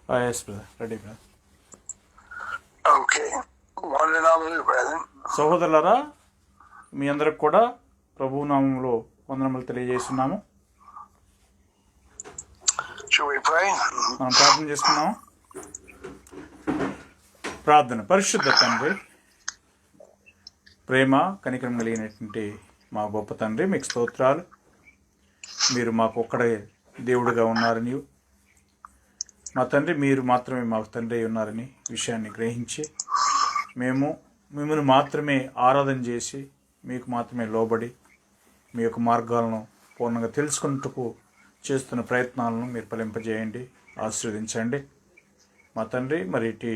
Yes, brother. Ready, brother. Okay. One and only, brethren. సహోదరులారా, మీ అందరికి కూడా ప్రభువు నామములో వందనములు తెలియజేస్తున్నాము. Shall we pray? మనం ప్రార్థన చేసుకున్నాము. ప్రార్థన. పరిశుద్ధ తండ్రి, ప్రేమ కనికరం కలిగినటువంటి మా గొప్ప తండ్రి, మీకు స్తోత్రాలు. మీరు మాకు ఒక్కడే దేవుడిగా ఉన్నారని, మా తండ్రి మీరు మాత్రమే మాకు తండ్రి అయి ఉన్నారని విషయాన్ని గ్రహించి మేము మిమ్మల్ని మాత్రమే ఆరాధన చేసి మీకు మాత్రమే లోబడి మీ యొక్క మార్గాలను పూర్ణంగా తెలుసుకున్నట్టుకు చేస్తున్న ప్రయత్నాలను మీరు ఫలింపజేయండి, ఆశీర్వదించండి. మా తండ్రి, మరి ఇటు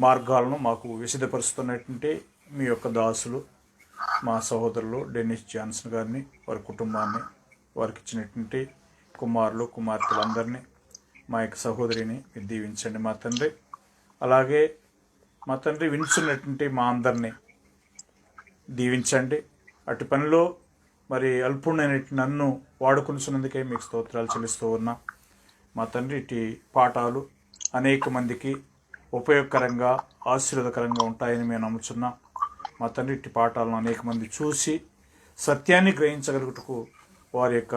మార్గాలను మాకు విశదపరుస్తున్నటువంటి మీ యొక్క దాసులు, మా సహోదరులు డెన్నిస్ జాన్సన్ గారిని, వారి కుటుంబాన్ని, వారికి ఇచ్చినటువంటి కుమారులు కుమార్తెలందరినీ, మా యొక్క సహోదరిని మీరు దీవించండి మా తండ్రి. అలాగే మా తండ్రి వింటున్నటువంటి మా అందరినీ దీవించండి. అటు పనిలో మరి అల్పుణ్ణైనటువంటి నన్ను వాడుకునిస్తున్నందుకే మీకు స్తోత్రాలు చెల్లిస్తూ ఉన్నా. మా తండ్రి ఇటు పాఠాలు అనేక మందికి ఉపయోగకరంగా ఆశీర్వాదకరంగా ఉంటాయని మేము నమ్ముచున్నాం. మా తండ్రి ఇటు పాఠాలను అనేక మంది చూసి సత్యాన్ని గ్రహించగలుగుటకు వారి యొక్క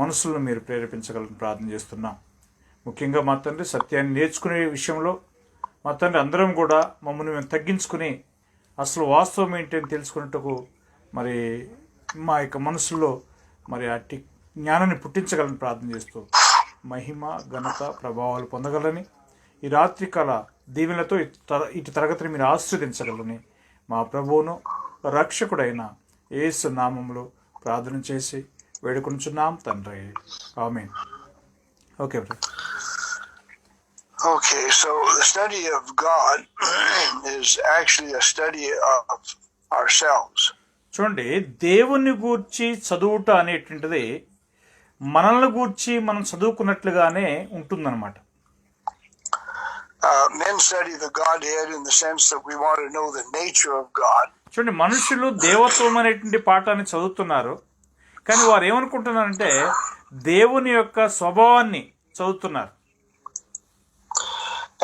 మనసులను మీరు ప్రేరేపించగలని ప్రార్థన చేస్తున్నాం. ముఖ్యంగా మా తండ్రి సత్యాన్ని నేర్చుకునే విషయంలో మా తండ్రి అందరం కూడా మమ్మల్ని మేము తగ్గించుకుని అసలు వాస్తవం ఏంటని తెలుసుకున్నట్టుకు మరి మా యొక్క మనసులో మరి అట్టి జ్ఞానాన్ని పుట్టించగలని ప్రార్థన చేస్తూ మహిమ ఘనత ప్రభావాలు పొందగలని ఈ రాత్రికాల దీవెనలతో ఇటు తరగతిని మీరు ఆశీర్వదించగలని మా ప్రభువును రక్షకుడైన యేసు నామములో ప్రార్థన చేసి వేడుకొంచున్నాం తండ్రి. ఆమేన్. Okay brother. Okay, so the study of God is actually a study of ourselves. చూడండి, దేవుని గూర్చి చదువుట అనేటువంటిది మనల్ని గూర్చి మనం చదువుకున్నట్లుగానే ఉంటుందన్నమాట. Men study the Godhead in the sense that we want to know the nature of God. చూడండి, మనుషులు దేవత్వం అనేటువంటి పాఠాన్ని చదువుతున్నారు, కానీ వారు ఏమనుకుంటున్నారంటే దేవుని యొక్క స్వభావాన్ని చదువుతున్నారు.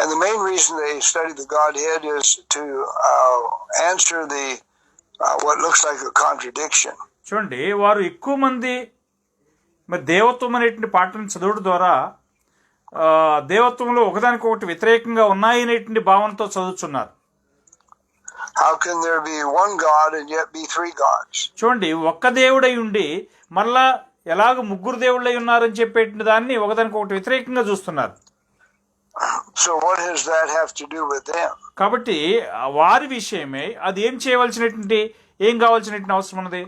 And the main reason they study the Godhead is to answer the what looks like a contradiction. చూడండి, వారు ఎక్కువ మంది మరి దేవత్వం అనేటువంటి పాఠాన్ని చదవడం ద్వారా దేవత్వంలో ఒకదానికొకటి వ్యతిరేకంగా ఉన్నాయి అనేటువంటి భావనతో చదువుతున్నారు. How can there be one God and yet be three gods? చూడండి, ఒక్క దేవుడై ఉండి మళ్ళా ఎలాగ ముగ్గురు దేవుళ్ళై ఉన్నారని చెప్పేటువంటి దాన్ని ఒకదానికొకటి వ్యతిరేకంగా చూస్తున్నారు. So what does that have to do with them? కాబట్టి వారి విషయమే అది ఏం చేయవలసినటువంటి ఏం కావాల్సినటువంటి అవసరం ఉన్నది?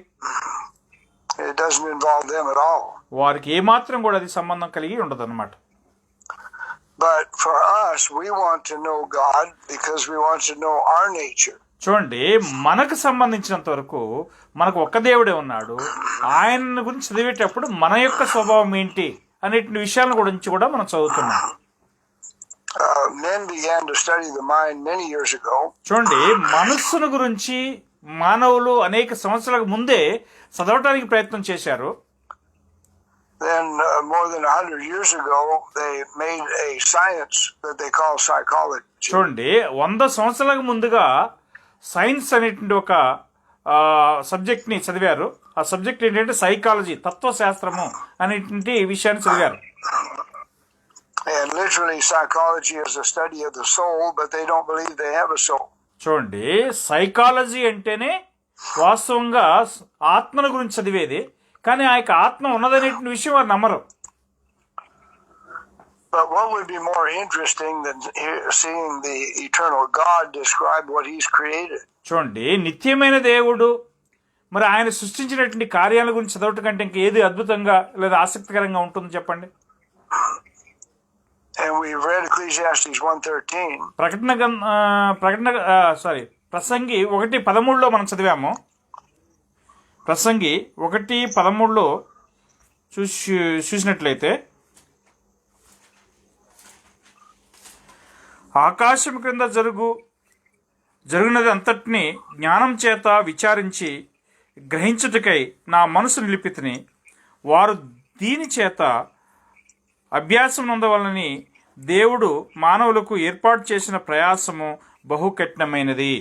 It doesn't involve them at all. వారికి ఏమాత్రం కూడా అది సంబంధం కలిగి ఉండదు అన్నమాట. But for us, we want to know God because we want to know our nature. చూడండి, మనకు సంబంధించినంత వరకు మనకు ఒక్క దేవుడే ఉన్నాడు. ఆయన గురించి చదివేటప్పుడు మన యొక్క స్వభావం ఏంటి అనేటువంటి విషయాల గురించి కూడా మనం చదువుతున్నాం. Men began to study the mind many years ago. చూడండి, మనస్సును గురించి మానవులు అనేక సంవత్సరాలకు ముందే చదవటానికి ప్రయత్నం చేశారు. Then more than 100 years ago, they made a science that they call psychology. చూడండి, 100 సంవత్సరాలకు ముందుగా సైన్స్ అనేటువంటి ఒక సబ్జెక్ట్ని చదివారు. ఆ సబ్జెక్ట్ ఏంటంటే సైకాలజీ, తత్వశాస్త్రము అనేటువంటి విషయాన్ని చదివారు. And literally psychology is a study of the soul, but they don't believe they have a soul. చూడండి, సైకాలజీ అంటేనే వాస్తవంగా ఆత్మల గురించి చదివేది, కానీ ఆ యొక్క ఆత్మ ఉన్నదనేటువంటి విషయం వారు నమ్మరు. But what would be more interesting than seeing the eternal God describe what he's created? చూడండి, నిత్యమైన దేవుడు మరి ఆయన సృష్టించినటువంటి కార్యాల గురించి చదవటం కంటే ఇంకా ఏది అద్భుతంగా లేదా ఆసక్తికరంగా ఉంటుంది చెప్పండి. And we've read Ecclesiastes 1:13. ప్రసంగి 1:13 మనం చదివాము. ప్రసంగి 1:13 చూసినట్లయితే, ఆకాశం క్రింద జరుగునది అంతటిని జ్ఞానం చేత విచారించి గ్రహించుటకై నా మనసు నిలిపితిని, వారు దీని చేత అభ్యాసం నొందవలని దేవుడు మానవులకు ఏర్పాటు చేసిన ప్రయాసము బహు కఠినమైనది.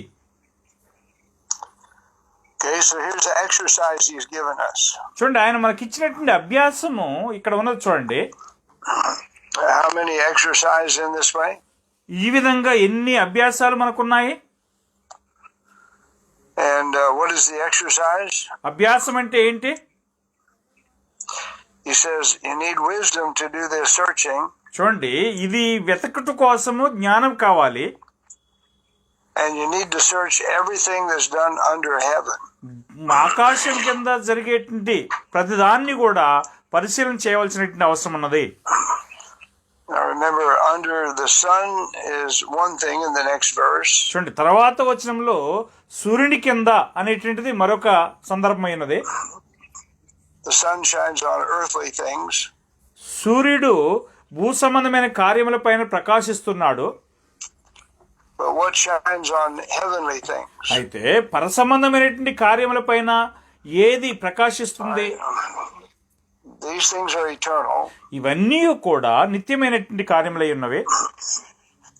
Okay, so here's the exercise he's given us. చూడండి, ఆయన మనకి ఇచ్చినటువంటి అభ్యాసము ఇక్కడ ఉన్నది. చూడండి, How many exercises in this way? ఈ విధంగా ఎన్ని అభ్యాసాలు మనకున్నాయి. And what is the exercise? అభ్యాసం అంటే ఏంటి? He says you need wisdom to do this searching. చూడండి, ఇది వెతకట కోసము జ్ఞానం కావాలి. And you need to search everything that's done under heaven. ఆకాశం కింద జరిగేటువంటి ప్రతిదాన్ని కూడా పరిశీలన చేయవలసినటువంటి అవసరం ఉన్నది. Now remember, under the sun is one thing in the next verse. చూడండి, తర్వాత వచనంలో సూర్యుని కింద అనేటువంటిది మరొక సందర్భమైనది. The sun shines on earthly things. సూర్యుడు భూ సంబంధమైన కార్యములపైన ప్రకాశిస్తున్నాడు. But what shines on heavenly things? అయితే పరసంబంధమైనటువంటి కార్యములపైన ఏది ప్రకాశిస్తుంది? These things are eternal. ఇవన్నీ కూడా నిత్యమైనటువంటి కార్యములై ఉన్నవి.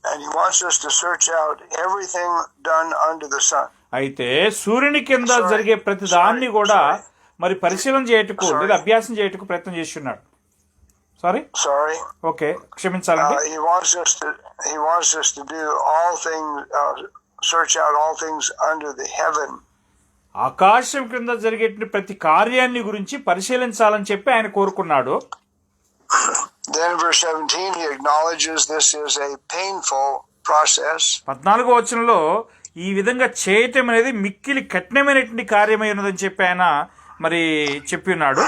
And he wants us to search out everything done under the sun. అయితే సూర్యుని కింద జరిగే ప్రతి దాన్ని కూడా మరి పరిశీలన చేయటకు లేదా అభ్యాసం చేయటకు ప్రయత్నం చేస్తున్నాడు. Sorry. ఓకే, క్షమించాలండి. He wants us to do all things, search out all things under the heaven. ఆకాశం క్రింద జరిగే ప్రతి కార్యాన్ని గురించి పరిశీలించాలని చెప్పి ఆయన కోరుకున్నాడు. Then in verse 17 he acknowledges this is a painful process. 14వ వచనంలో ఈ విధంగా చేయటం అనేది మిక్కిలి కఠినమైనటువంటి కార్యమై ఉన్నదని చెప్పి ఆయన మరి చెప్పి ఉన్నాడు.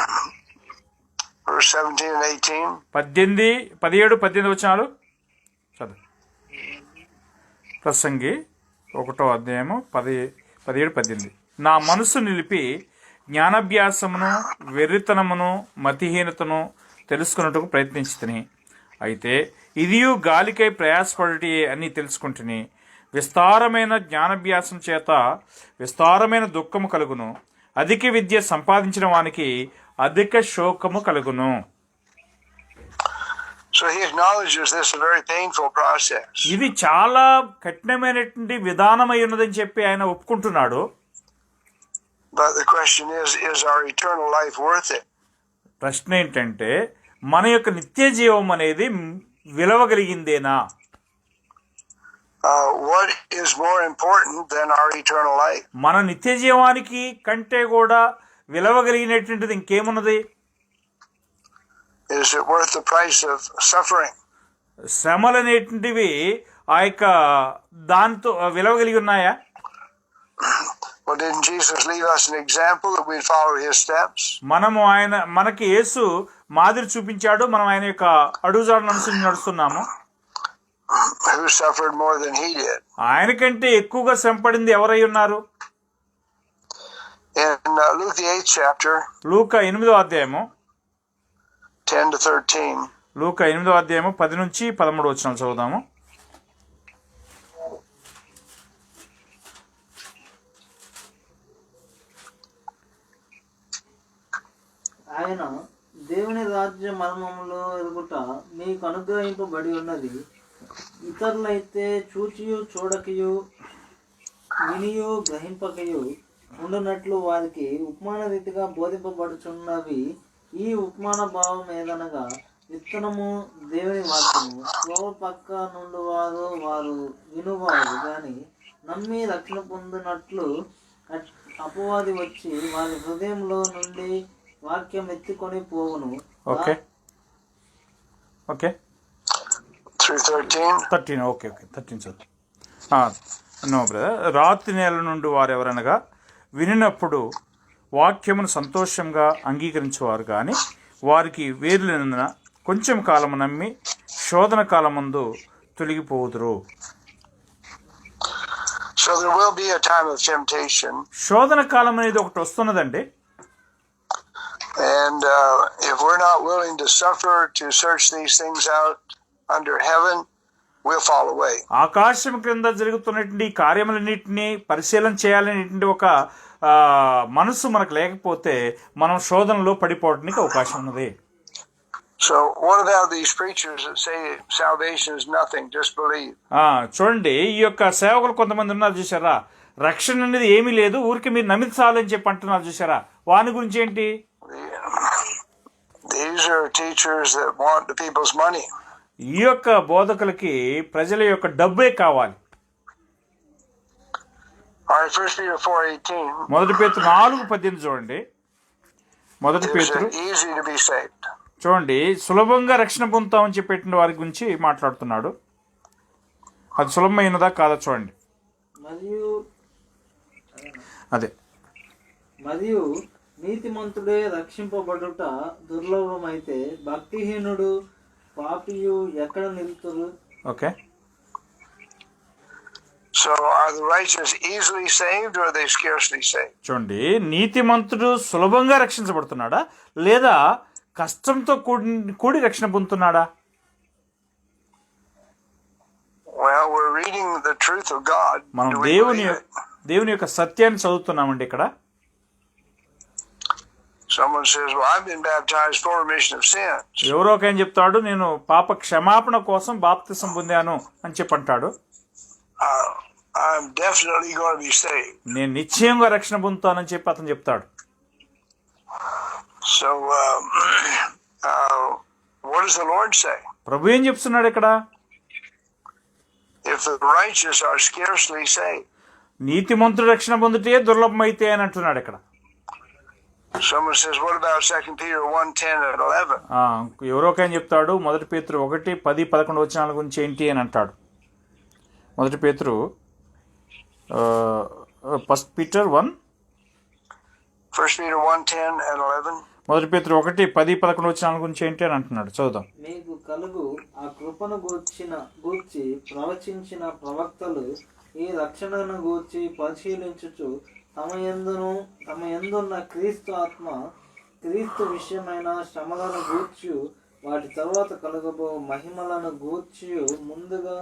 Verse 17 and 18. 17-18 వచనాలు చదువు. ప్రసంగి 1వ అధ్యాయము 17-18. నా మనసు నిలిపి జ్ఞానాభ్యాసమును వెర్రితనమును మతిహీనతను తెలుసుకున్నట్టుకు ప్రయత్నించుతుని, అయితే ఇదియు గాలికై ప్రయాసపడుటే అని తెలుసుకుంటుని. విస్తారమైన జ్ఞానాభ్యాసం చేత విస్తారమైన దుఃఖము కలుగును, అధిక విద్య సంపాదించిన వానికి అధిక శోకము కలుగును. So he acknowledges this is a very painful process. ఇది చాలా కఠినమైనటువంటి విధానమై ఉన్నదని చెప్పి ఆయన ఒప్పుకుంటున్నాడు. But the question is our eternal life worth it? ప్రశ్న ఏంటంటే, మన యొక్క నిత్య జీవం అనేది విలువగలిగిందేనా? What is more important than our eternal life? మన నిత్య జీవానికి కంటే కూడా విలువగలిగినటువంటిది ఇంకేమున్నది? Is it worth the price of suffering? శ్రమలు అనేటువంటివి ఆ యొక్క దాంతో విలువగలిగి ఉన్నాయా? Well, didn't Jesus leave us an example that we'd follow his steps? మనకి యేసు మాదిరి చూపించాడు, మనం ఆయన యొక్క అడుగుజాడలను అనుసరించి నడుస్తున్నాము. Who suffered more than he did? ఆయనకంటే ఎక్కువగా శ్రమపడింది ఎవరై ఉన్నారు? In Luke the 8th chapter, లూకా 8వ అధ్యాయము 10 to 13. లూకా 8వ అధ్యాయము 10-13 వచనాలు చదువుదాము. ఆయన దేవుని రాజ్య మర్మములో ఎరుగుట మీకు అనుగ్రహింపబడి ఉన్నది. ఇతరులైతే చూచియు చూడకయు వినియు గ్రహింపకయు ఉండునట్లు వారికి ఉపమాన రీతిగా బోధింపబడుచున్నవి. ఈ ఉపమాన భావం ఏదనగా, విత్తనము దేవుని వాక్యము. త్రోవ పక్క నుండి వారు వినువారు గాని నమ్మి రక్షణ పొందినట్లు అపవాది వచ్చి వారి హృదయంలో నుండి వాక్యం ఎత్తుకొని పోవును. ఓకే 13 చదువు. No brother. రాతి నేల నుండి వారెవరనగా వినినప్పుడు వాక్యమును సంతోషంగా అంగీకరించేవారు కానీ వారికి వేరులేనందున కొంచెం కాలము నమ్మి శోధన కాలమందు తొలగిపోదురు. So there will be a time of temptation. శోధన కాలం అనేది ఒకటి వస్తున్నదండి. And if we're not willing to suffer to search these things out under heaven, we'll fall away. ఆకాశం క్రింద జరుగుతున్నటువంటి కార్యములన్నింటినీ పరిశీలన చేయాలనేటువంటి ఒక మనసు మనకు లేకపోతే మనం శోధనలో పడిపోవడానికి అవకాశం ఉన్నది. So what about these preachers that say salvation is nothing, just believe? చూడండి, ఈ యొక్క సేవకులు కొంతమంది ఉన్నారు చూసారా, రక్షణ అనేది ఏమీ లేదు, ఊరికి మీరు నమ్మితే చాలని చెప్పి అంటున్నారు చూసారా, వాని గురించి ఏంటి? These are teachers that want the people's money. ఈ యొక్క బోధకులకి ప్రజల యొక్క డబ్బే కావాలి. All right, 1 Peter 4:18. మొదటి పేతురు 4:18 చూడండి. మొదటి పేతురు Easy to be saved. చూడండి, సులభంగా రక్షణ పొందుతామని చెప్పేటువంటి వారి గురించి మాట్లాడుతున్నాడు. అది సులభమైనదా కాదా చూడండి. మరియు నీతిమంతుడే రక్షింపబడుట దుర్లభమైతే భక్తిహీనుడు పాపియు ఎక్కడ నిలుతురు? Okay, So are the righteous easily saved or are they scarcely saved? చూడండి, నీతిమంతుడు సులభంగా రక్షించబడుతున్నాడా లేదా కష్టంతో కూడి రక్షణ పొందుతున్నాడా? Well, we're reading the truth of God. మనం Do we దేవుని యొక్క సత్యాన్ని చదువుతున్నామండి ఇక్కడ. Someone says, well, I've been baptized for remission of sins. ఎవరో ఒక ఆయన చెప్తాడు, నేను పాప క్షమాపణ కోసం బాప్తిసం పొందాను అని చెప్పి అంటాడు. I'm definitely going to be saved. నేను నిశ్చయంగా రక్షణ పొందుతానని చెప్పి అతను చెప్తాడు. So what does the Lord say? ప్రభు ఏం చెప్తున్నాడు ఇక్కడ? If the righteous are scarcely saved. నీతిమంతుడు రక్షణ పొందుటే దుర్లభమైతే అని అంటున్నాడు ఇక్కడ. Someone says, what about 2 Peter 1:10 and 11? ఎవరో ఒక ఆయన చెప్తాడు, మొదటి పేతురు 1:10-11 వచనాల గురించి ఏంటి అని అంటాడు. మొదటి పేతురు 1 Peter 1:10 and 11. మొదటి పేతురు 1:10-11 వచనాల గురించి ఏంటి అని అంటున్నాడు. చదువుదాం. మీకు కలుగు ఆ కృపను గూర్చి ప్రవచించిన ప్రవక్తలు ఈ రక్షణను గూర్చి పరిశీలించుచు తమ యందున్న క్రీస్తు ఆత్మ క్రీస్తు విషయమైన శ్రమలను గూర్చి వాటి తర్వాత కలుగబో మహిమలను గూర్చి ముందుగా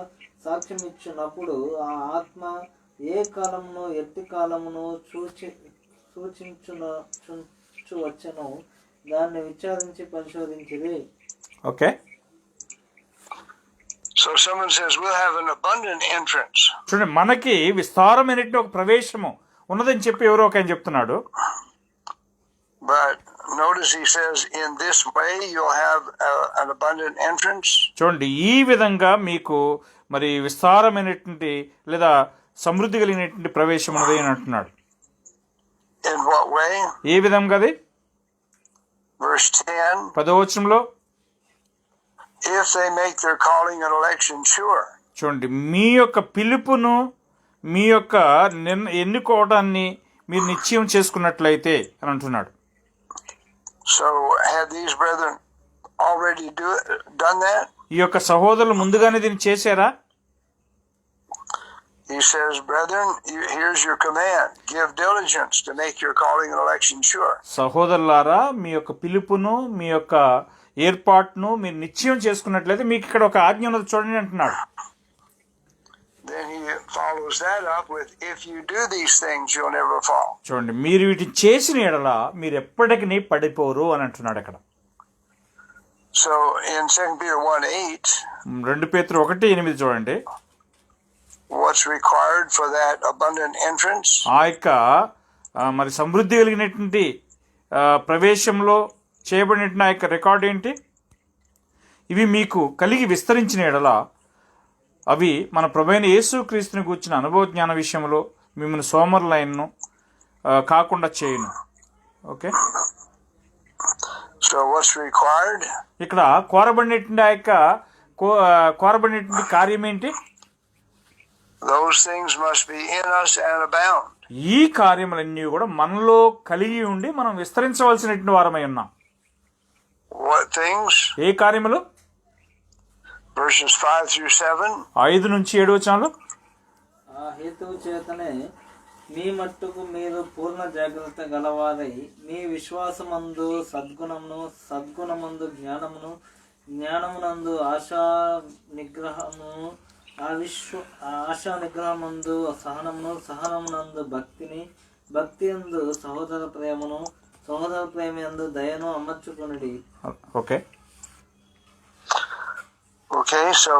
సాక్ష్యం ఇచ్చినప్పుడు ఆ ఆత్మ ఏ కాలమును ఎట్టి కాలమును సూచించవచ్చును దాన్ని విచారించి పరిశోధించిరి. Okay, So someone says we'll have an abundant entrance. చూడండి, మనకి విస్తారమైనటువంటి ఒక ప్రవేశము ఉన్నదని చెప్పి ఎవరో ఒక ఆయన చెప్తున్నాడు. But notice he says in this way you'll have an abundant entrance. చూడండి, ఈ విధంగా మీకు మరి విస్తారమైనటువంటి లేదా సమృద్ధి కలిగినటువంటి ప్రవేశం ఉన్నది అని అంటున్నాడు. In what way? ఏ విధంగా? అది Verse 10. 10వ వచనంలో, if they make their calling and election sure. చూడండి, మీ యొక్క పిలుపును మీ యొక్క ఎన్నుకోవడాన్ని మీరు నిశ్చయం చేసుకున్నట్లయితే అని అంటున్నాడు. So have these brethren already done that? ఈ యొక్క సహోదరులు ముందుగానే దీన్ని చేశారా? He says, brethren, here's your command. Give diligence to make your calling and election sure. సహోదరులారా, మీ యొక్క పిలుపును మీ యొక్క ఏర్పాటును మీరు నిశ్చయం చేసుకున్నట్లయితే మీకు ఇక్కడ ఒక ఆజ్ఞ ఉన్నది చూడండి అంటున్నాడు. Then he follows that up with, if you do these things, you'll never fall. చూడండి, మీరు వీటిని చేసిన ఎడల మీరు ఎప్పటికీ పడిపోరు అని అంటున్నాడు అక్కడ. So in 2 Peter 1:8, 2 పేతురు 1:8 చూడండి. What's required for that abundant entrance? ఆ యొక్క మరి సమృద్ధి కలిగినటువంటి ప్రవేశంలో చేయబడిన ఆ యొక్క రికార్డ్ ఏంటి? ఇవి మీకు కలిగి విస్తరించిన ఎడల అవి మన ప్రభువైన యేసుక్రీస్తుని గూర్చిన అనుభవ జ్ఞాన విషయంలో మిమ్మల్ని సోమరులైనను కాకుండా చేయును. Okay, So what's required? ఇక్కడ కోరబడినటువంటి ఆ యొక్క కోరబడినటువంటి కార్యం ఏంటి? Those things must be in us and abound. ఈ కార్యములన్నీ కూడా మనలో కలిగి ఉండి మనం విస్తరించవలసినటువంటి వారమై ఉన్నాం. What things? ఏ కార్యములు? Verses 5-7. 5-7 వచనాలు. ఆ హేతువు చేతనే మీ మట్టుకు మీరు పూర్ణ జాగ్రత్త గలవారై మీ విశ్వాసమందు సద్గుణమును, సద్గుణమందు జ్ఞానమును, జ్ఞానమునందు ఆశా నిగ్రహమును, ఆశా నిగ్రహమందు సహనమును, సహనమునందు భక్తిని, భక్తి యందు సహోదర ప్రేమను, సహోదర ప్రేమ యందు దయను అమర్చుకొనుడి. Okay, Okay, so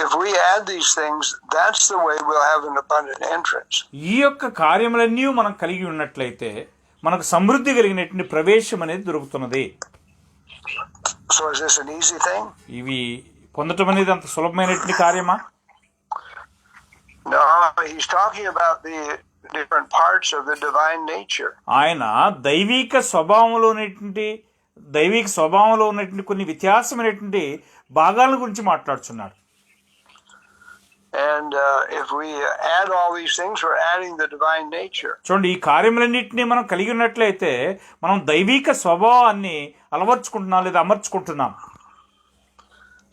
if we add these things, that's the way we'll have an abundant entrance. ఈ యొక్క కార్యములన్నీ మనం కలిగి ఉన్నట్లయితే మనకు సమృద్ధి కలిగినటువంటి ప్రవేశం అనేది దొరుకుతున్నది. So is this an easy thing? ఇవి పొందటం అనేది అంత సులభమైనటువంటి కార్యమా? No, he's talking about the different parts of the divine nature. ఆయన దైవిక స్వభావంలో ఉన్నటువంటి కొన్ని వ్యత్యాసమైనటువంటి భాగాల గురించి మాట్లాడుతున్నాడు. And if we add all these things, we're adding the divine nature. చూడండి, ఈ కార్యములన్నింటినీ మనం కలిగి ఉన్నట్లయితే మనం దైవిక స్వభావాన్ని అలవర్చుకుంటున్నాం లేదా అమర్చుకుంటున్నాం.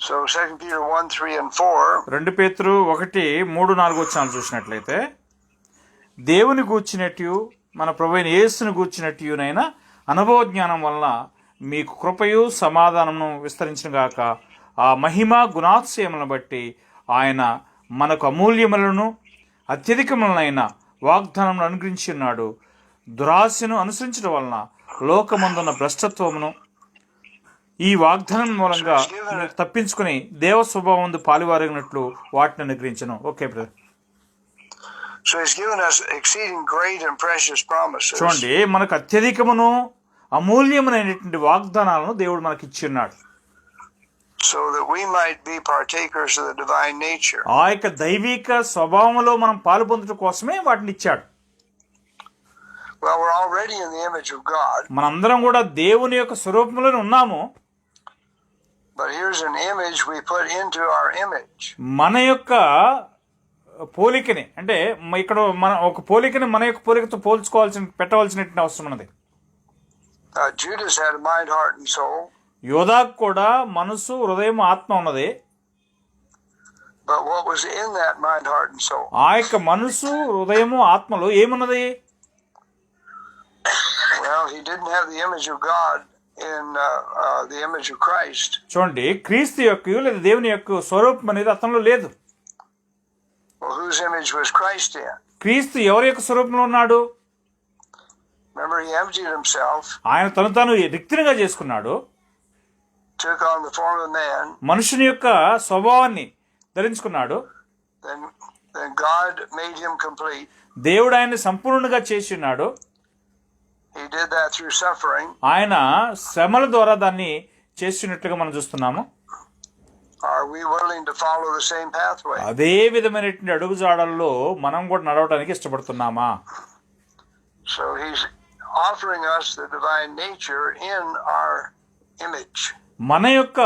So 2 Peter 1, 3, and 4. 2 పేతురు 1, 3, 4 వచనాలు చూసినట్లయితే దేవుని గూర్చినట్టు మన ప్రభువైన యేసుని గూర్చినట్టునైనా అనుభవ జ్ఞానం వలన మీకు కృపయు సమాధానమును విస్తరించిన గాక. ఆ మహిమ గుణాతిశయములను బట్టి ఆయన మనకు అమూల్యములను అత్యధికములనైన వాగ్దానములను అనుగ్రహించి ఉన్నాడు. దురాశను అనుసరించడం వలన లోకమందున్న భ్రష్టత్వమును ఈ వాగ్దానం మూలంగా తప్పించుకుని దేవ స్వభావం పాలువారినట్లు వాటిని అనుగ్రహించను. Okay brother. So he's given us exceeding great and precious promises. చూడండి, మనకు అత్యధికమును అమూల్యమైనటువంటి వాగ్దానాలను దేవుడు మనకి ఇచ్చి ఉన్నాడు. So that we might be partakers of the divine nature. ఆ యొక్క దైవిక స్వభావంలో మనం పాలు పొందడం కోసమే వాటిని ఇచ్చాడు. Well, we're already in the image of God. మనందరం కూడా దేవుని యొక్క స్వరూపంలోనే ఉన్నాము. But here's an image we put into our image. మన యొక్క పోలికని, అంటే ఇక్కడ మన ఒక పోలికని మన యొక్క పోలికతో పెట్టవలసినటువంటి అవసరం ఉన్నది. Judas had a mind, heart, and soul. యోధాకు కూడా మనసు, హృదయం, ఆత్మ ఉన్నది. But what was in that mind, heart, and soul? ఆ యొక్క మనసు, హృదయము, ఆత్మలో ఏమున్నది? Well, he didn't have the image of God in the image of Christ. చూడండి, క్రీస్తు యొక్క లేదా దేవుని యొక్క స్వరూపం అనేది అతనిలో లేదు. Well, whose image was Christ in? క్రీస్తు ఎవరి యొక్క స్వరూపంలో ఉన్నాడు? Remember, he emptied himself, ఆయన తాను రిక్తినిగా చేసుకున్నాడు. took on the form of man. మనుషుని యొక్క స్వభావాన్ని ధరించుకున్నాడు. Then God made him complete. దేవుడు ఆయన్ని సంపూర్ణంగా చేసి ఉన్నాడు. He did that through suffering. ఆయన శ్రమల ద్వారా దాన్ని చేస్తున్నట్లుగా మనం చూస్తున్నాము. Are we willing to follow the same pathway? అదే విధమైనటువంటి అడుగుజాడల్లో మనం కూడా నడవడానికి ఇష్టపడుతున్నామా? So he's offering us the divine nature in our image. మన యొక్క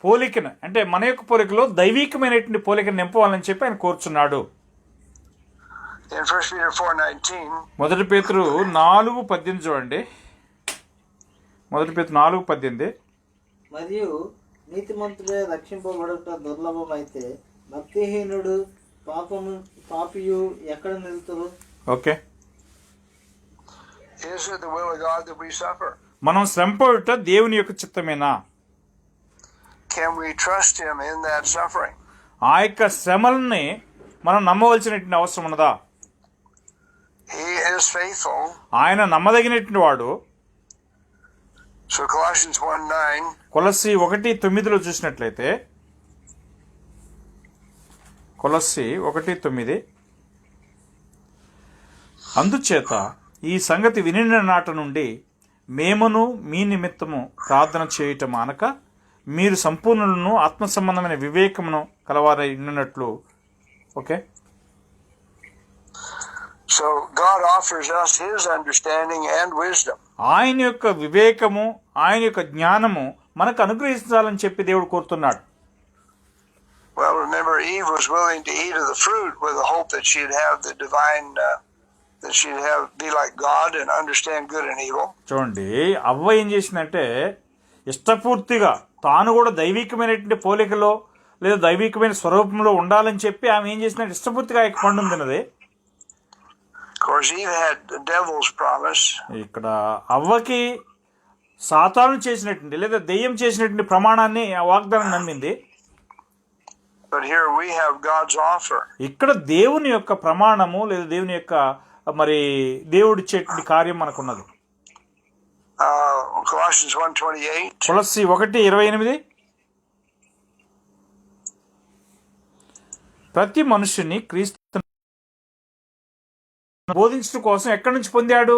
పోలికను, అంటే మన యొక్క పోలికలో దైవికమైనటువంటి పోలికను నింపవాలని చెప్పి ఆయన కోరుచున్నాడు. In 1 Peter 4:19, 1 పేతురు 4:18 చూడండి. 1 పేతురు 4:18. మరియు నీతిమంతుడే రక్షింపబడుట దుర్లభమైతే భక్తిహీనుడు పాపియు ఎక్కడ నిలుతురు? Okay. is it the will of God that we suffer? మనం శ్రమపడుట దేవుని యొక్క చిత్తమేనా? Can we trust him in that suffering? ఆ యొక్క శ్రమల్ని మనం నమ్మవలసినటువంటి అవసరం ఉన్నదా? He is faithful. ఆయన నమ్మదగినటువంటి వాడు. So Colossians 1:9. కొలస్సీ 1:9 చూసినట్లయితే, కొలస్సీ 1:9, అందుచేత ఈ సంగతి వినిన నాట నుండి మేమును మీ నిమిత్తము ప్రార్థన చేయటం మానక మీరు సంపూర్ణులను ఆత్మ సంబంధమైన వివేకమును కలవారై ఉన్నట్లు. Okay. So God offers us his understanding and wisdom. ఆయన యొక్క వివేకము, ఆయన యొక్క జ్ఞానము మనకు అనుగ్రహించాలని చెప్పి దేవుడు కోరుతున్నాడు. Well, remember, Eve was willing to eat of the fruit with the hope that she'd have the divine, that she'd be like God and understand good and evil. చూడండి, అవ్వ ఏం చేసిందంటే ఇష్టపూర్తిగా తాను కూడా దైవికమైనటువంటి పోలికలో లేదా దైవికమైన స్వరూపంలో ఉండాలని చెప్పి ఆమె ఏం చేసిందంటే ఇష్టపూర్తిగా ఆ పండు తిన్నది. Of course, Eve had the devil's promise. ఇక్కడ అవ్వకి సాతాను చేసినటువంటి లేదా దెయ్యం చేసినటువంటి ప్రమాణాన్ని ఆ వాగ్దానం నమ్మింది. But here we have God's offer. ఇక్కడ దేవుని యొక్క ప్రమాణము లేదా దేవుని యొక్క దేవుడు ఇచ్చేటువంటి కార్యం మనకున్నది. Colossians 1:28. కొలస్సీ 1:28. ప్రతి మనుషుని క్రీస్తు బోధించడం కోసం ఎక్కడి నుంచి పొందాడు?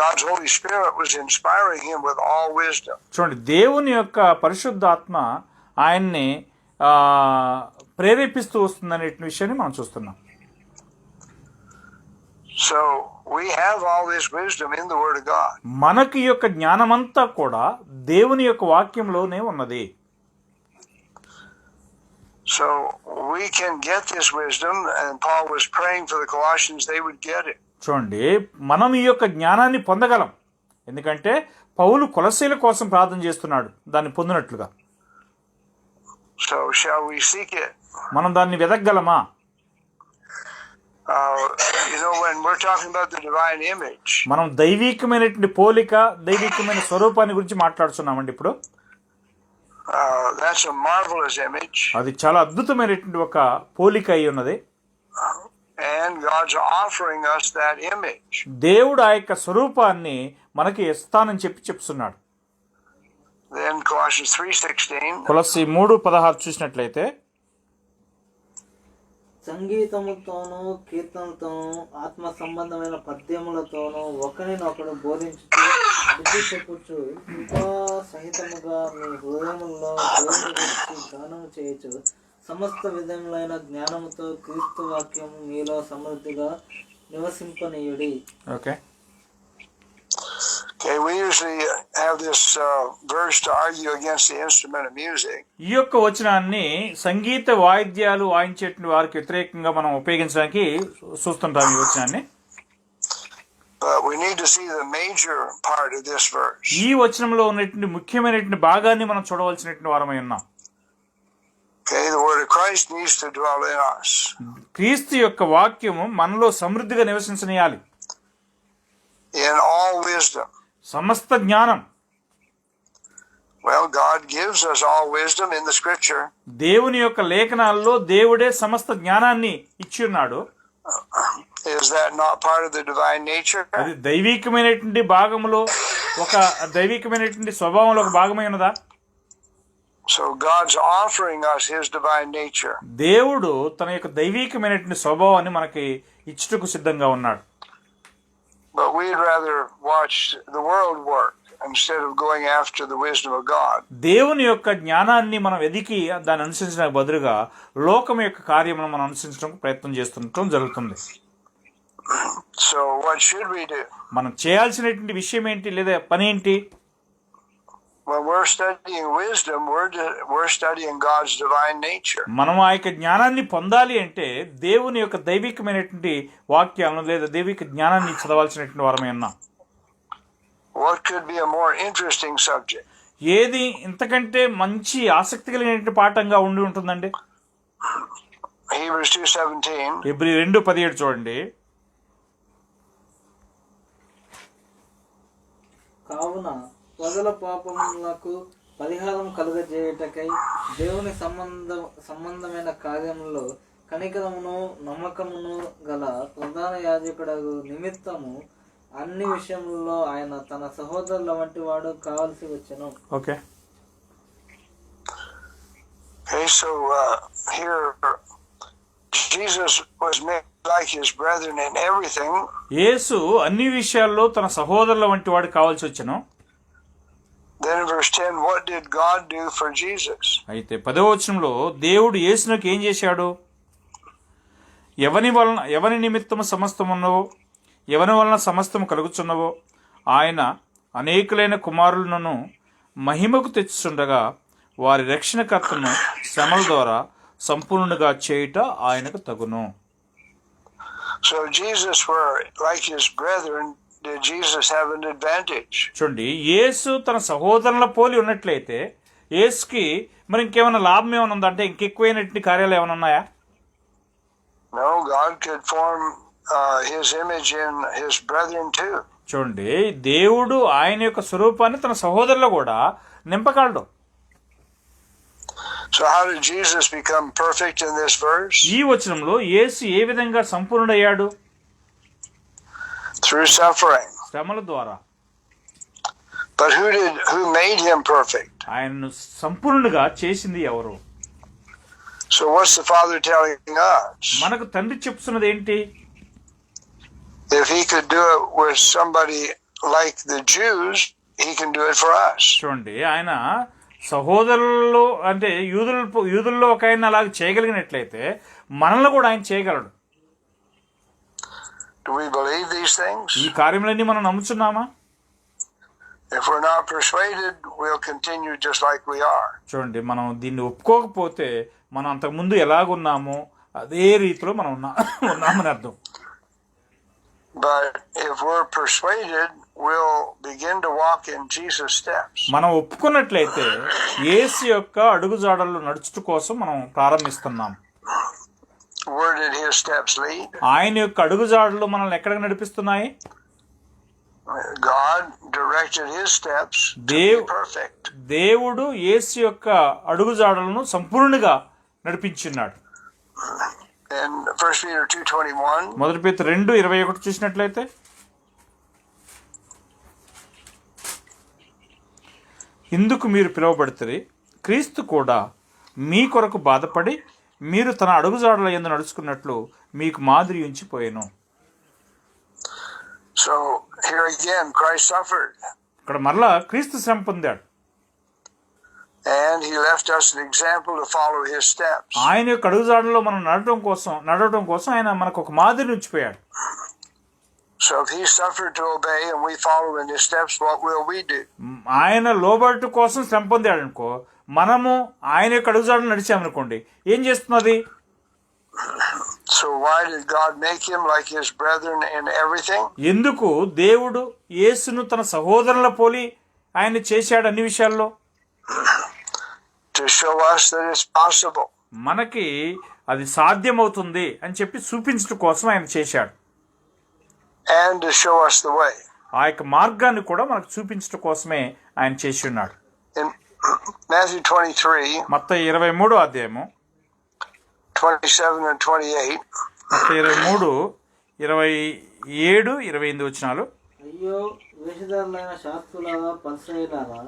God's Holy Spirit was inspiring him with all wisdom. చూడండి, దేవుని యొక్క పరిశుద్ధాత్మ ఆయన్ని ప్రేరేపిస్తూ వస్తుందనే విషయాన్ని మనం చూస్తున్నాం. So we have all this wisdom in the Word of God. మనకి యొక్క జ్ఞానమంతా కూడా దేవుని యొక్క వాక్యంలోనే ఉన్నది. So we can get this wisdom, and Paul was praying for the Colossians they would get it. చూడండి, మనం ఈ యొక్క జ్ఞానాన్ని పొందగలం, ఎందుకంటే పౌలు కొలస్సీల కోసం ప్రార్థన చేస్తున్నాడు దాన్ని పొందినట్లుగా. So shall we seek it? మనం దాన్ని వెదగలమా? When we're talking about the divine image, మనం దైవికమైనటువంటి పోలిక, దైవికమైన స్వరూపాన్ని గురించి మాట్లాడుతున్నామండి ఇప్పుడు. That's a marvelous image. అది చాలా అద్భుతమైనటువంటి ఒక పోలిక అయి ఉన్నది. And God's offering us that image. దేవుడు ఆ యొక్క స్వరూపాన్ని మనకి ఇస్తానని చెప్తున్నాడు. Then Colossians 3:16. కొలస్సీ 3:16 చూసినట్లయితే, సంగీతముతోనూ కీర్తనలతోనూ ఆత్మ సంబంధమైన పద్యములతోనూ ఒకరినొకడు బోధించుతూ బుద్ధి చెప్పుచు కృపా సహితముగా మీ హృదయముల్లో దేవుని గురించి గానము చేయొచ్చు సమస్త విధములైన జ్ఞానముతో క్రీస్తు వాక్యము మీలో సమృద్ధిగా నివసింపనీయుడి. Okay, we usually have this verse to argue against the instrument of music. ఈ యొక్క వచనాన్ని సంగీత వాయిద్యాలు వాయించేటువంటి వారికి వ్యతిరేకంగా మనం ఉపయోగించడానికి చూస్తుంటాం ఈ వచనాన్ని. But we need to see the major part of this verse. ఈ వచనంలో ఉన్నటువంటి ముఖ్యమైనటువంటి భాగాన్ని మనం చూడవలసినటువంటి వారమై ఉన్నాం. Okay, the word of Christ needs to dwell in us. క్రీస్తు యొక్క వాక్యము మనలో సమృద్ధిగా నివసించనీయాలి. In all wisdom. సమస్త జ్ఞానం. Well, God gives us all wisdom in the scripture. దేవుని యొక్క లేఖనాల్లో దేవుడే సమస్త జ్ఞానాన్ని ఇచ్చి ఉన్నాడు. Is that not part of the divine nature? అది దైవికమైనటువంటి భాగములో ఒక దైవికమైనటువంటి స్వభావంలో ఒక భాగమై ఉన్నదా? So God's offering us his divine nature. దేవుడు తన యొక్క దైవికమైనటువంటి స్వభావాన్ని మనకి ఇచ్చుటకు సిద్ధంగా ఉన్నాడు. But we'd rather watch the world work instead of going after the wisdom of God. దేవుని యొక్క జ్ఞానాన్ని మనం వెదికి దాన్ని అనుసరించడానికి బదులుగా లోకం యొక్క కార్యమును మనం అనుసరించడానికి ప్రయత్నం చేస్తుండటం జరుగుతుంది. So what should we do? మనం చేయాల్సినటువంటి విషయం ఏంటి, లేదా పని ఏంటి? When we're studying wisdom, we're studying God's divine nature. మనం ఆ యొక్క జ్ఞానాన్ని పొందాలి అంటే దేవుని యొక్క దైవికమైనటువంటి వాక్యాలను లేదా దైవిక జ్ఞానాన్ని చదవాల్సినటువంటి వారమే ఉన్నాం. What could be a more interesting subject? ఏది ఇంతకంటే మంచి ఆసక్తి కలిగినటువంటి పాఠంగా ఉండి ఉంటుందండి? Hebrews 2:17. హెబ్రీ 2:17 చూడండి. కావున ప్రజల పాపములకు పరిహారం కలుగజేయుటకై దేవుని సంబంధమైన కార్యములో కనికరమును నమ్మకమును గల ప్రధాన యాజకుడు నిమిత్తము అన్ని విషయములలో ఆయన తన సహోదరుల వంటి వాడు కావలసి వచ్చెను. Okay, So here Jesus was made like his brethren in everything. యేసు అన్ని విషయాల్లో తన సహోదరుల వంటి వాడు కావాల్సి వచ్చెను. Then in verse 10, what did God do for Jesus? అయితే 10వ వచనంలో దేవుడు యేసునకు ఏం చేశాడు? ఎవని నిమిత్తము సమస్తమున్నవో, ఎవని వలన సమస్తము కలుగుచున్నవో ఆయన అనేకులైన కుమారులను మహిమకు తెచ్చుచుండగా వారి రక్షణకర్తను శ్రమల ద్వారా సంపూర్ణంగా చేయుట ఆయనకు తగును. So Jesus were like his brethren. Did Jesus have an advantage? చూడండి, యేసు తన సహోదరుల పోలి ఉన్నట్లయితే యేసుకి మరి ఇంకేమైనా లాభం ఏమైనా ఉందా? అంటే ఇంకెక్కువైనటువంటి కార్యాలు ఏమైనా ఉన్నాయా? No, God could form his image in his brethren too. చూడండి, దేవుడు ఆయన యొక్క స్వరూపాన్ని తన సహోదరులు కూడా నింపగలడు. So how did Jesus become perfect in this verse? ఈ వచనంలో యేసు ఏ విధంగా సంపూర్ణుడయ్యాడు? Through suffering. శ్రమల ద్వారా. But who made him perfect? ఆయనను సంపూర్ణుడిగా చేసింది ఎవరు? So what's the Father telling us? మనకు తండ్రి చెప్తున్నది ఏంటి? If he could do it with somebody like the Jews, he can do it for us. చూడండి, ఆయన సహోదరుల్లో అంటే యూదుల్లో ఒక ఆయన అలాగ చేయగలిగినట్లయితే మనల్ని కూడా ఆయన చేయగలడు. Do we believe these things? ఈ కార్యములన్నీ మనం నమ్ముచున్నామా? If we're not persuaded, we'll continue just like we are. చూడండి, మనం దీన్ని ఒప్పుకోకపోతే మనం అంతకుముందు ఎలాగున్నామో అదే రీతిలో మనం ఉన్నామని అర్థం. But if we're persuaded, we'll begin to walk in Jesus' steps. మనం ఒప్పుకున్నట్లయితే యేసు యొక్క అడుగుజాడల్లో నడుచుట కోసం మనం ప్రారంభిస్తున్నాం. Where did his steps lead? ఆయన యొక్క అడుగుజాడలు మనల్ని ఎక్కడికి నడిపిస్తున్నాయి? God directed his steps to be perfect. దేవుడు యేసు యొక్క అడుగుజాడలను సంపూర్ణంగా నడిపించున్నాడు. In 1 Peter 2:21, మొదటి పేతురు 2:21 చూసినట్లయితే, ఇందుకు మీరు పిలువబడితే క్రీస్తు కూడా మీ కొరకు బాధపడి మీరు తన అడుగుజాడల యందు నడుచుకున్నట్లు మీకు మాదిరి ఉంచిపోయాను. So here again, Christ suffered. ఇక్కడ మరలా క్రీస్తు శ్రమ పొందాడు. And he left us an example to follow his steps. ఆయన యొక్క అడుగుజాడల్లో మనం నడవడం కోసం ఆయన మనకు ఒక మాదిరి ఉంచిపోయాడు. So if he suffered to obey and we follow in his steps, what will we do? ఆయన లోబట్టు కోసం శ్రమ పొందాడు అనుకో, మనము ఆయన యొక్క అడుగుజాడలు నడిచామనుకోండి, ఏం చేస్తున్నది? So why did God make him like his brethren in everything? ఎందుకు దేవుడు యేసును తన సహోదరుల పోలి ఆయన చేశాడు అన్ని విషయాల్లో? To show us that it's possible. మనకి అది సాధ్యమవుతుంది అని చెప్పి చూపించడం కోసం ఆయన చేశాడు. And to show us the way. ఆ యొక్క మార్గాన్ని కూడా మనకు చూపించడం కోసమే ఆయన చేసి ఉన్నాడు. In Matthew 23, మత్తయి 23వ అధ్యాయము 27 and 28, మత్తయి 23, 27, 28 వచనాలు. అయ్యో వేషధారులైన శాస్త్రులారా పరిసయ్యులారా,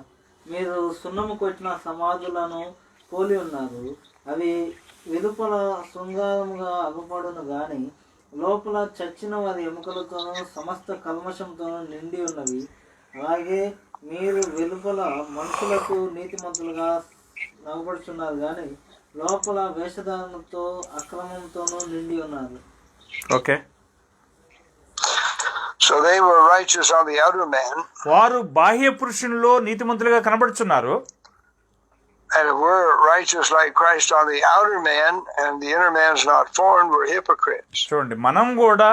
మీరు సున్నము కొట్టిన సమాధులను పోలి ఉన్నారు. అవి వెలుపల శృంగారముగా అగుపడును గాని లోపల చచ్చిన వారి ఎముకలతోనూ సమస్త కల్మషంతోనూ నిండి ఉన్నవి. అలాగే మీరు వెలుపల మనుషులకు నీతిమంతులుగా నగబడుచున్నారు కానీ లోపల వేషధారణతో అక్రమంతోనూ నిండి ఉన్నారు. Okay, so they were righteous on the outer man. వారు బాహ్య పురుషునిలో నీతిమంతులుగా కనబడుచున్నారు. And if we're righteous like Christ on the outer man and the inner man's not formed, we're hypocrites. చూడండి, మనం కూడా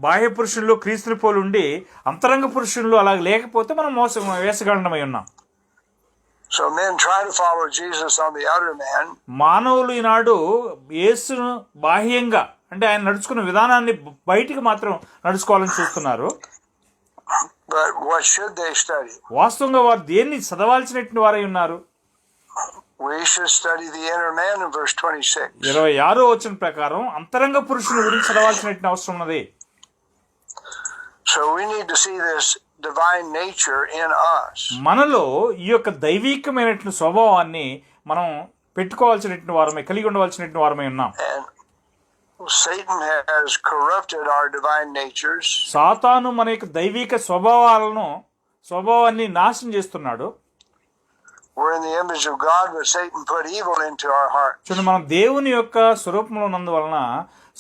బాహ్య పురుషుల్లో క్రీస్తుని పోలి ఉండి అంతరంగ పురుషుల్లో అలా లేకపోతే మనం వేషగాండమై ఉన్నాం. So men try to follow Jesus on the outer man. మానవులు ఈనాడు యేసును బాహ్యంగా అంటే ఆయన నడుచుకున్న విధానాన్ని బయటికి మాత్రం నడుచుకోవాలని చూస్తున్నారు. But what should they study? వాస్తవంగా వారు దేన్ని చదవాల్సినటువంటి వారై ఉన్నారు? We should study the inner man in verse 26. 26వ వచనం ప్రకారం అంతరంగ పురుషుని గురించి చదవాల్సినటువంటి అవసరం ఉన్నది. So we need to see this divine nature in us. మనలో ఈ యొక్క దైవికమైనటువంటి స్వభావాన్ని మనం పెట్టుకోవాల్సినటువంటి వారమే, కలిగి ఉండవలసినటువంటి వారమై ఉన్నాం. And Satan has corrupted our divine natures. సాతాను మన యొక్క దైవిక స్వభావాన్ని నాశనం చేస్తున్నాడు. We're in the image of God, but Satan put evil into our hearts. చూడండి, మనం దేవుని యొక్క స్వరూపంలో ఉన్నందువలన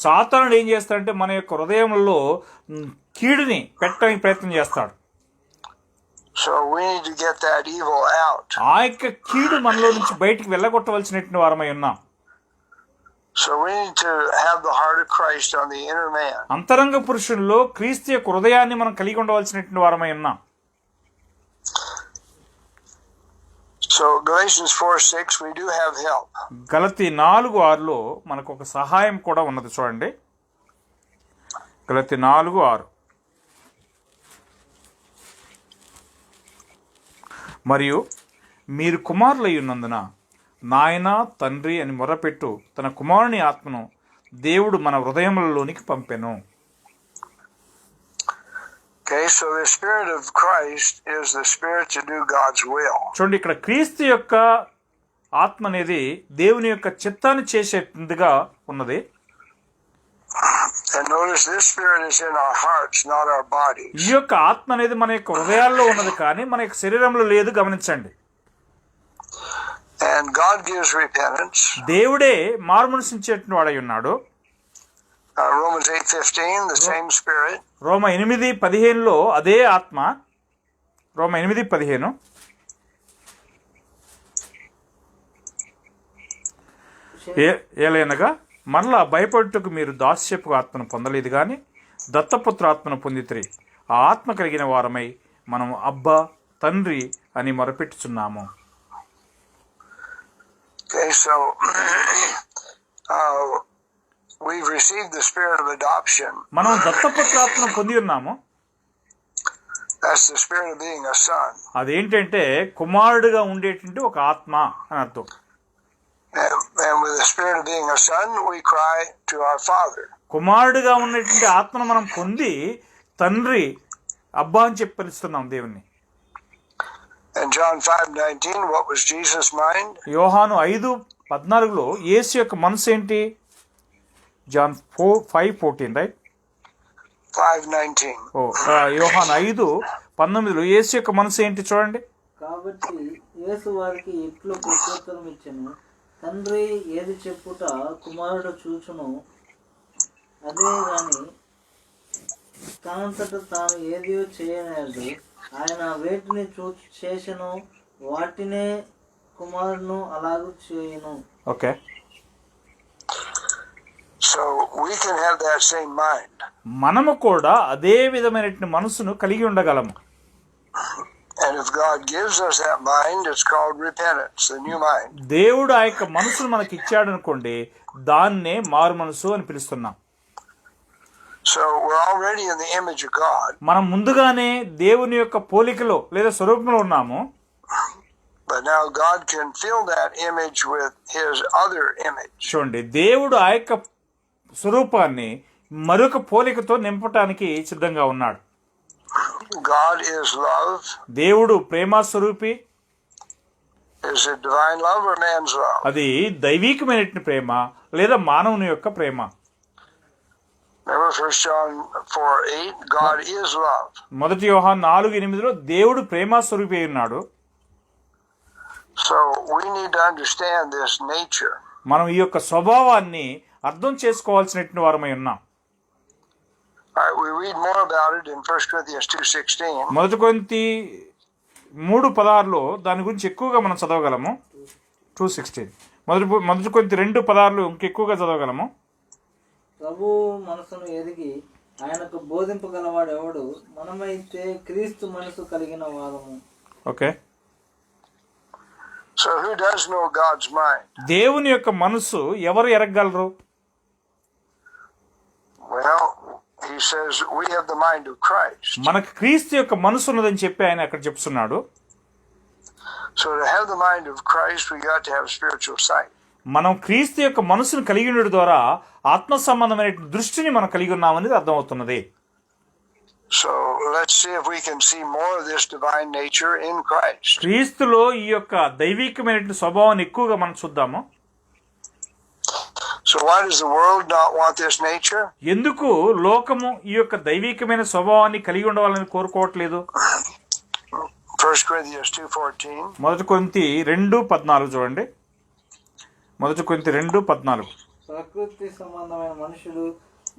సాతానుడు ఏం చేస్తాడంటే మన యొక్క హృదయంలో కీడుని పెట్టడానికి ప్రయత్నం చేస్తాడు. So we need to get that evil out. ఆ యొక్క కీడు మనలో నుంచి బయటికి వెళ్ళగొట్టవలసినటువంటి వారమై ఉన్నాం. So we need to have the heart of Christ on the inner man. అంతరంగ పురుషుల్లో క్రీస్తు యొక్క హృదయాన్ని మనం కలిగి ఉండవలసినటువంటి వారమై ఉన్నాం. So Galatians 4:6, we do have help. గలతీ 4:6లో మనకు ఒక సహాయం కూడా ఉన్నది. చూడండి, గలతీ 4:6, మరియు మీరు కుమారులై ఉన్నందున నాయన తండ్రి అని మొరపెట్టు తన కుమారుని ఆత్మను దేవుడు మన హృదయములలోనికి పంపెను. Okay, so the Spirit of Christ is the Spirit to do God's will. చూడండి, ఇక్కడ క్రీస్తు యొక్క ఆత్మ అనేది దేవుని యొక్క చిత్తాన్ని చేసేందుగా ఉన్నది. And notice this Spirit is in our hearts, not our bodies. ఈ యొక్క ఆత్మ అనేది మన యొక్క హృదయాల్లో ఉన్నది, కానీ మన యొక్క శరీరంలో లేదు. గమనించండి. And God gives repentance. దేవుడే మారుమనసించేటువంటి వాడై ఉన్నాడు. Romans 8:15, the same Spirit. రోమ 8:15 అదే ఆత్మ. రోమ 8:15 ఏలైనగా మరలా భయపడుటకు మీరు దాస్యపు ఆత్మను పొందలేదు, కానీ దత్తపుత్ర ఆత్మను పొందితిరి. ఆ ఆత్మ కలిగిన వారమై మనం అబ్బా తండ్రి అని మొరపెట్టుచున్నాము. Okay, so we've received the spirit of adoption. మనం దత్తపుత్ర ఆత్మను పొంది ఉన్నాము. That's the spirit of being a son. అదేంటంటే కుమారుడుగా ఉండేటువంటి ఒక ఆత్మ అని అర్థం. And with the spirit of being a son, we cry to our Father. కుమారుడుగా ఉన్నటువంటి ఆత్మను మనం పొంది తండ్రి అబ్బా అని చెప్పి పిలుస్తున్నాం దేవుణ్ణి. And John 5:19, what was Jesus' mind? యోహాను 5:14 యేసు యొక్క మనసు ఏంటి? John 5:14 right? 5:19. యోహాను 5:19 యేసు యొక్క మనసు ఏంటి చూడండి. కాబట్టి యేసు వారికి ఇట్లు ప్రత్యుత్తరం ఇచ్చెను, తండ్రి ఏది చెప్పుట కుమారుడు చూచును, అదే గాని తనంతట తాను ఏదియో చేయనేడు. ఆయన వేటిని చేసెను వాటినే కుమారుడును అలాగూ చేయును. Okay, So we can have that same mind. మనము కూడా అదే విధమైనటువంటి మనసును కలిగి ఉండగలము. And if God gives us that mind, it's called repentance, the new mind. దేవుడు ఆ యొక్క మనసును మనకి ఇచ్చాడు అనుకోండి, దాన్నే మారు మనసు అని పిలుస్తున్నాం. So we're already in the image of God. మనం ముందుగానే దేవుని యొక్క పోలికలో లేదా స్వరూపంలో ఉన్నాము. But now God can fill that image with His other image. చూడండి, దేవుడు ఆ యొక్క స్వరూపాన్ని మరొక పోలికతో నింపటానికి సిద్ధంగా ఉన్నాడు. God is love. దేవుడు ప్రేమ స్వరూపి. Is it divine love or man's love? అది దైవికమైనటువంటి ప్రేమ లేదా మానవుని యొక్క ప్రేమ. Remember 1 John 4:8, God is love. 1 యోహాను 4:8 దేవుడు ప్రేమ స్వరూపి అయి ఉన్నాడు. So we need to understand this nature. మనం ఈ యొక్క స్వభావాన్ని అర్థం చేసుకోవాల్సినటువంటి వారమై ఉన్నాం. All right, we read more about it in 1 Corinthians 2:16. 1 కొరింథీ 3:16 దాని గురించి ఎక్కువగా మనం చదవగలము. 2:16 1 కొరింథీ 2:16 ఇంకెక్కువగా చదవగలము. ప్రభు మనసును ఎరిగి ఆయనకు బోధింపగలవాడు ఎవడు? మనమైతే క్రీస్తు మనసు కలిగిన వారము. Okay, So who does know God's mind? దేవుని యొక్క మనసు ఎవరు ఎరగగలరు? Well, he says we have the mind of Christ. మనకు క్రీస్తు యొక్క మనసు ఉన్నదని చెప్పి ఆయన అక్కడ చెప్తున్నాడు. So to have the mind of Christ, we got to have spiritual sight. మనం క్రీస్తు యొక్క మనసును కలిగి ఉండడం ద్వారా ఆత్మ సంబంధమైన దృష్టిని మనం కలిగి ఉన్నామనేది అర్థమవుతున్నది. So let's see if we can see more of this divine nature in Christ. క్రీస్తులో ఈ యొక్క దైవికమైన స్వభావాన్ని ఎక్కువగా మనం చూద్దాము. So why does the world not want this nature? ఎందుకు లోకము ఈ యొక్క దైవికమైన స్వభావాన్ని కలిగి ఉండవాలని కోరుకోవట్లేదు? 1 Corinthians 2:14. 1 కొరింథీ 2:14 చూడండి. 1 కొరింథీ 2:14 ప్రకృతి సంబంధమైన మనుషుడు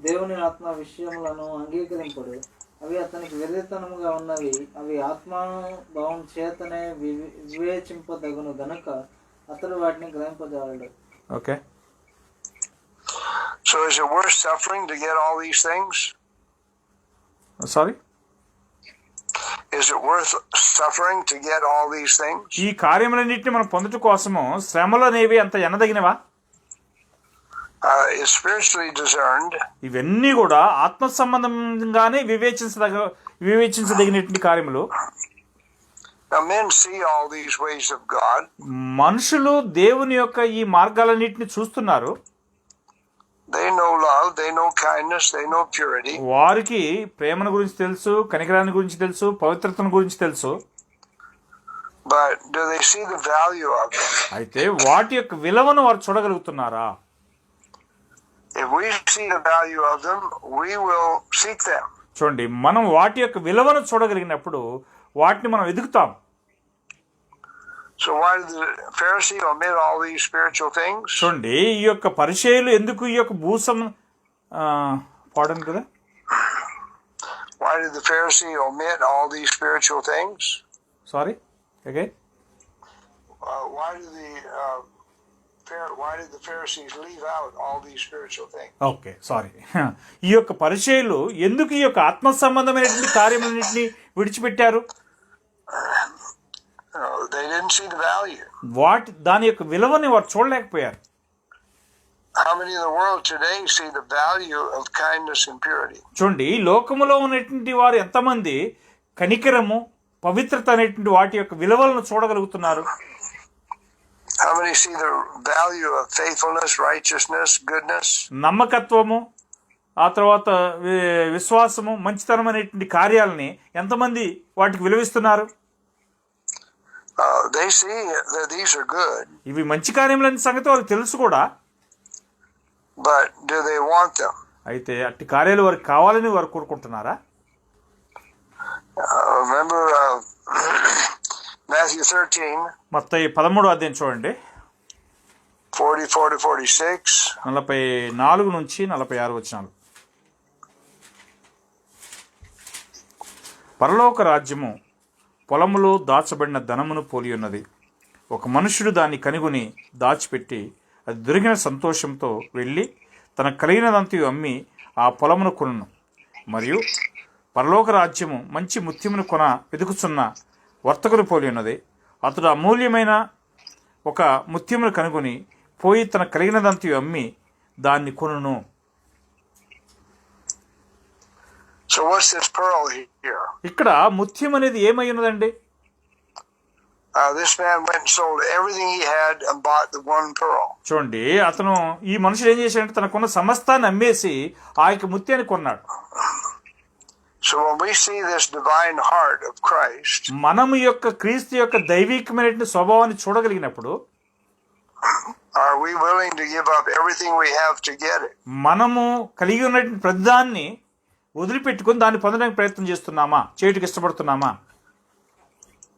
దేవుని ఆత్మ విషయములను అంగీకరింపడు, అవి అతనికి వెర్రితనముగా ఉన్నవి, అవి ఆత్మభావం చేతనే వివేచింపదగును గనుక అతడు వాటిని గ్రహింపజాలడు. Okay, So is it worth suffering to get all these things? Sorry, Is it worth suffering to get all these things? ఈ కార్యములన్నింటినీ మనం పొందుట కోసము శ్రమలు అనేవి అంత ఎనదగినవా? It's spiritually discerned. ఇవన్నీ కూడా ఆత్మ సంబంధంగానే వివేచించదగినటువంటి కార్యములు. Now men see all these ways of God. మనుషులు దేవుని యొక్క ఈ మార్గాలన్నింటినీ చూస్తున్నారు. They know love, they know kindness, they know purity. వారికి ప్రేమను గురించి తెలుసు, కనికరాన్ని గురించి తెలుసు, పవిత్రతను గురించి తెలుసు. But do they see the value of it? అయితే వాటి యొక్క విలువను వారు చూడగలుగుతున్నారా? If we see the value of them, we will seek them. చూడండి, మనం వాటి యొక్క విలువను చూడగలిగినప్పుడు వాటిని మనం ఎదుగుతాం. So why did the Pharisee omit all these spiritual things? చూడండి, ఈ యొక్క పరిచయులు ఎందుకు ఈ యొక్క పాడను కదా, Why did the Pharisee omit all these spiritual things? Sorry again Why did the Pharisees leave out all these spiritual things? Okay sorry ఈ యొక్క పరిచయులు ఎందుకు ఈ యొక్క ఆత్మ సంబంధమైనటువంటి కార్యములన్నింటినీ విడిచిపెట్టారు? They didn't see the value. దాని యొక్క విలువని వారు చూడలేకపోయారు. How many in the world today see the value of kindness and purity? చూడండి, ఈ లోకములో ఉన్నటువంటి వారు ఎంతమంది కనికరము, పవిత్రత అనేటువంటి వాటి యొక్క విలువలను చూడగలుగుతున్నారు? How many see the value of faithfulness, righteousness, goodness? నమ్మకత్వము, ఆ తర్వాత విశ్వాసము, మంచితనం అనేటువంటి కార్యాలని ఎంతమంది వాటికి విలువిస్తున్నారు? They see that these are good. ఇవి మంచి కార్యములనే సంగతి వారికి తెలుసు కూడా. But do they want them? అయితే అట్టి కార్యాలు వారికి కావాలని వారు కోరుకుంటున్నారా? Remember Matthew 13, మత్తయి 13వ అధ్యాయం చూడండి, 44 to 46. 44 నుంచి 46 వచనాలు. పరలోక రాజ్యము పొలములో దాచబడిన ధనమును పోలి ఉన్నది. ఒక మనుష్యుడు దాన్ని కనుగొని దాచిపెట్టి అది దొరికిన సంతోషంతో వెళ్ళి తన కలిగినదంతయు అమ్మి ఆ పొలమును కొనును. మరియు పరలోక రాజ్యము మంచి ముత్యమును వెతుకుచున్న వర్తకుని పోలి ఉన్నది. అతడు అమూల్యమైన ఒక ముత్యమును కనుగొని పోయి తన కలిగినదంతయు అమ్మి దాన్ని కొనును. So what's this pearl here? ఇక్కడ ముత్యం అనేది ఏమై ఉన్నదండి? This man went and sold everything he had and bought the one pearl. చూడండి, అతను ఈ మనుషుడు ఏం చేశాడంటే తనకున్న సమస్తాన్ని అమ్మేసి ఆ యొక్క ముత్యాన్ని కొన్నాడు. So when we see this divine heart of Christ, మనము యొక్క క్రీస్తు యొక్క దైవికమైనటువంటి స్వభావాన్ని చూడగలిగినప్పుడు are we willing to give up everything we have to get it? మనము కలిగి ఉన్నటువంటి ప్రతిదాన్ని వదిలిపెట్టుకుని దాన్ని పొందడానికి ప్రయత్నం చేస్తున్నామా, చేయడానికి ఇష్టపడుతున్నామా?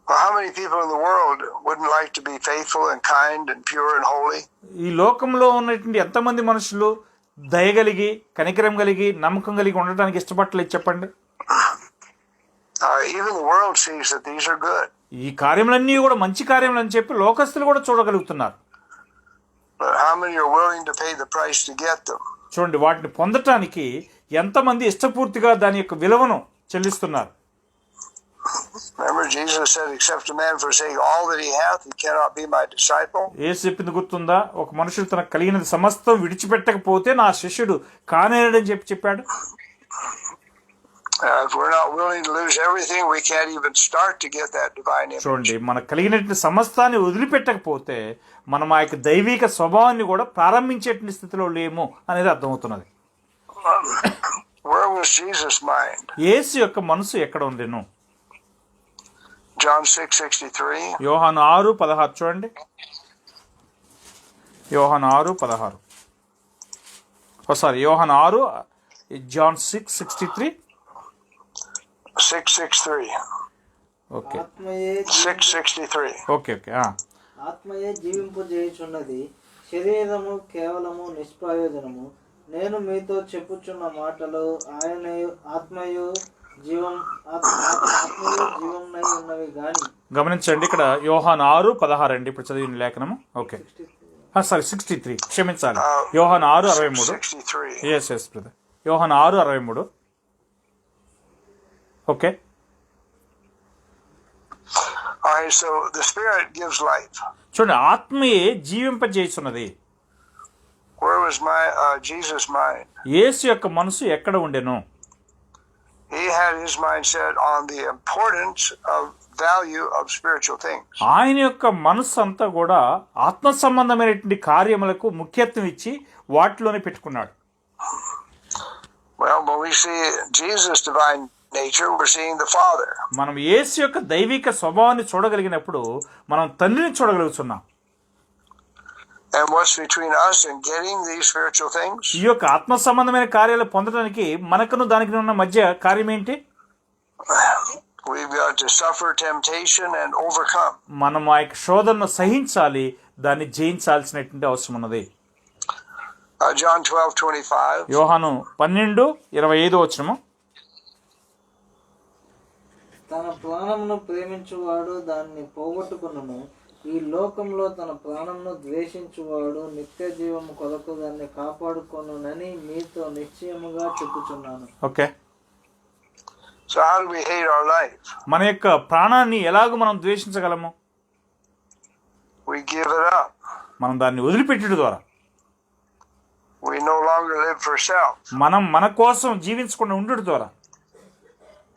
Well, how many people in the world wouldn't like to be faithful and kind and pure and holy? ఈ లోకంలో ఉన్నటువంటి ఎంతమంది మనుషులు దయగలిగి, కనికరం కలిగి, నమ్మకం కలిగి ఉండటానికి ఇష్టపడలేదు చెప్పండి? Even the world sees that these are good. ఈ కార్యములన్నీ కూడా మంచి కార్యములు అని చెప్పి లోకస్తులు కూడా చూడగలుగుతున్నారు. But how many are willing to pay the price to get them? చూడండి, వాటిని పొందటానికి ఎంతమంది ఇష్టపూర్తిగా దాని యొక్క విలువను చెల్లిస్తున్నారు? Remember Jesus said, except a man forsake all that he hath, he cannot be my disciple. యేసు చెప్పింది గుర్తుందా? ఒక మనుషుడు తనకు కలిగినది సమస్తం విడిచిపెట్టకపోతే నా శిష్యుడు కానేరడని చెప్పాడు. If we're not willing to lose everything, we can't even start to get that divine image. చూడండి, మనకు కలిగినటువంటి సమస్తాన్ని వదిలిపెట్టకపోతే మనం ఆ యొక్క దైవిక స్వభావాన్ని కూడా ప్రారంభించేటువంటి స్థితిలో లేము అనేది అర్థమవుతున్నది. Where was Jesus' mind? యేసు యొక్క మనసు ఎక్కడ ఉండెను? John 6:63. యోహాను 6:16 చూడండి. యోహాను 6:16. యోహాను 6, John 6:63. 6:63. ఓకే, 6:63. ఓకే. ఆత్మయే జీవింపజేయుచున్నది, శరీరము కేవలము నిష్ప్రయోజనము. నేను మీతో చెప్పుచున్న మాటలు ఆయన ఆత్మయు జీవంనై ఉన్నవి గాని. గమనించండి, ఇక్కడ యోహాను 6:16 అండి ఇప్పుడు చదివిన లేఖనము. ఓకే, 63, క్షమించాలి. యోహాను 6:63. ఎస్ బ్రదర్, యోహాను 6:63. Okay. Alright, so the Spirit gives life. చూడండి, ఆత్మయే జీవింపజేస్తున్నది. Where was Jesus' mind? యేసు యొక్క మనసు ఎక్కడ ఉండెను? He had his mind set on the importance of value of spiritual things. ఆయన యొక్క మనసు అంతా కూడా ఆత్మ సంబంధమైనటువంటి కార్యములకు ముఖ్యత్వం ఇచ్చి వాటిలోనే పెట్టుకున్నాడు. Well, when we see Jesus' divine nature, we're seeing the Father. మనం యేసు యొక్క దైవిక స్వభావాన్ని చూడగలిగినప్పుడు మనం తండ్రిని చూడగలుగుతున్నాం. And what's between us and getting these spiritual things? ఈ యొక్క ఆత్మ సంబంధమైన కార్యాలు పొందడానికి మనకును దానికి ఉన్న మధ్య కార్యం ఏంటి? We've got to suffer temptation and overcome. మనం ఆ యొక్క శోధనను సహించాలి, దాన్ని జయించాల్సినటువంటి అవసరం ఉన్నది. John 12:25. యోహాను 12:25 తన ప్రాణమును ప్రేమించువాడు దాన్ని పోగొట్టుకును, ఈ లోకంలో తన ప్రాణమును ద్వేషించువాడు నిత్య జీవము కొరకు దాన్ని కాపాడుకొనునని మీతో నిశ్చయముగా చెప్పుచున్నాను. Okay, So how do we hate our life? మన యొక్క ప్రాణాన్ని ఎలాగో మనం ద్వేషించగలము? We give it up. మనం దాన్ని వదిలిపెట్టడం ద్వారా. We no longer live for self. మనం మన కోసం జీవించకుండా ఉండడం ద్వారా.